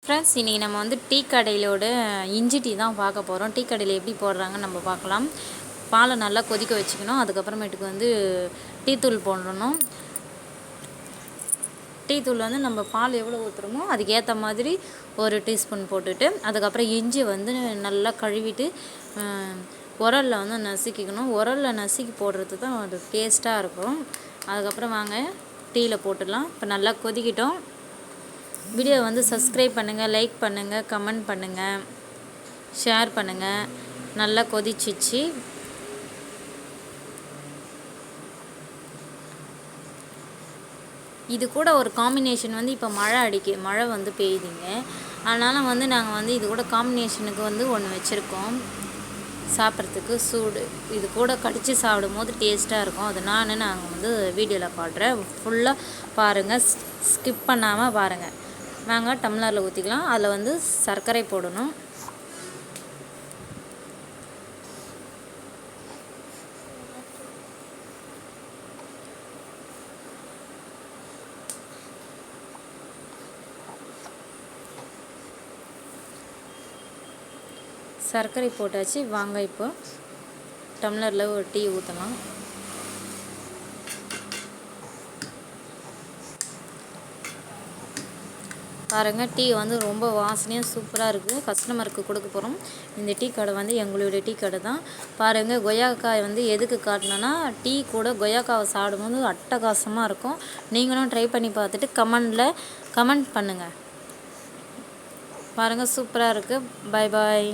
Friends, இன்றைக்கி நம்ம வந்து டீ கடையிலோட இஞ்சி டீ தான் பார்க்க போகிறோம். டீ கடையில் எப்படி போடுறாங்கன்னு நம்ம பார்க்கலாம். பாலை நல்லா கொதிக்க வச்சுக்கணும். அதுக்கப்புறமேட்டுக்கு வந்து டீ தூள் போடணும். டீ தூள் வந்து நம்ம பால் எவ்வளோ ஊற்றுறோமோ அதுக்கேற்ற மாதிரி ஒரு டீஸ்பூன் போட்டுட்டு, அதுக்கப்புறம் இஞ்சி வந்து நல்லா கழுவிட்டு உரலில் வந்து நசுக்கிக்கணும். உரலில் நசுக்கி போடுறது தான் அது டேஸ்ட்டாக இருக்கும். அதுக்கப்புறம் வாங்க டீயில் போட்டுடலாம். இப்போ நல்லா கொதிக்கிட்டோம். வீடியோ வந்து சப்ஸ்கிரைப் பண்ணுங்கள், லைக் பண்ணுங்கள், கமெண்ட் பண்ணுங்கள், ஷேர் பண்ணுங்கள். நல்லா கொதிச்சிச்சு. இது கூட ஒரு காம்பினேஷன் வந்து இப்போ மழை வந்து பெய்யுதுங்க. அதனால் வந்து நாங்கள் வந்து இது கூட காம்பினேஷனுக்கு வந்து ஒன்று வச்சுருக்கோம். சாப்பிட்றதுக்கு சூடு இது கூட கடித்து சாப்பிடும் போது டேஸ்ட்டாக இருக்கும். அதனால நாங்கள் வந்து வீடியோவில் காட்டுறேன். ஃபுல்லாக பாருங்கள், ஸ்கிப் பண்ணாமல் பாருங்கள். வாங்க டம்ளரில் ஊற்றிக்கலாம். அதில் வந்து சர்க்கரை போடணும். சர்க்கரை போட்டாச்சு. வாங்க இப்போ டம்ளரில் ஒரு டீ ஊற்றலாம். பாருங்கள், டீ வந்து ரொம்ப வாசனையாக சூப்பராக இருக்குது. கஸ்டமருக்கு கொடுக்க போகிறோம். இந்த டீ கடை வந்து எங்களுடைய டீ கடை தான். பாருங்கள், கொய்யாக்காய் வந்து எதுக்கு காட்டினோன்னா, டீ கூட கொய்யாக்காவை சாப்பிடும்போது அட்டகாசமாக இருக்கும். நீங்களும் ட்ரை பண்ணி பார்த்துட்டு கமெண்ட் பண்ணுங்கள். பாருங்கள், சூப்பராக இருக்குது. பாய் பாய்.